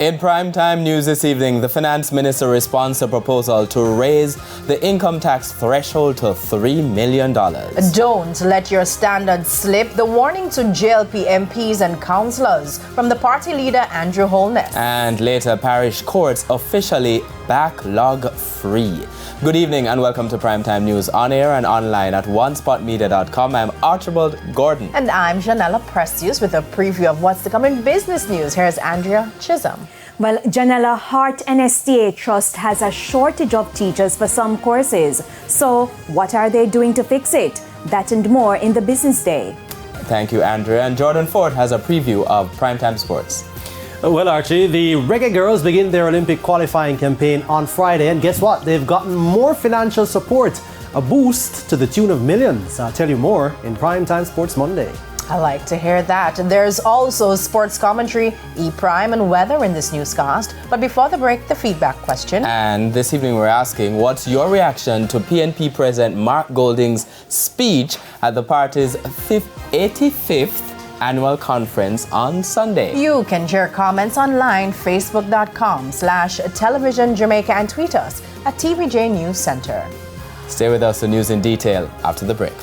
In primetime news this evening, the finance minister responds to a proposal to raise the income tax threshold to $3 million. Don't let your standards slip. The warning to JLP MPs and councillors from the party leader Andrew Holness. And later, parish courts officially backlog-free. Good evening and welcome to Primetime News on air and online at onespotmedia.com. I'm Archibald Gordon. And I'm Janella Prestius with a preview of what's to come in business news. Here's Andrea Chisholm. Well, Janella, Hart NSTA Trust has a shortage of teachers for some courses. So what are they doing to fix it? That and more in the Business Day. Thank you, Andrea. And Jordan Ford has a preview of Primetime Sports. Well, Archie, the Reggae Girls begin their Olympic qualifying campaign on Friday, and guess what? They've gotten more financial support, a boost to the tune of millions. I'll tell you more in Primetime Sports Monday. I like to hear that. There's also sports commentary, E-Prime, and weather in this newscast. But before the break, the feedback question. And this evening we're asking, what's your reaction to PNP President Mark Golding's speech at the party's 85th annual conference on Sunday? You can share comments online, facebook.com/television Jamaica, and tweet us at TVJ News Center. Stay with us for news in detail after the break.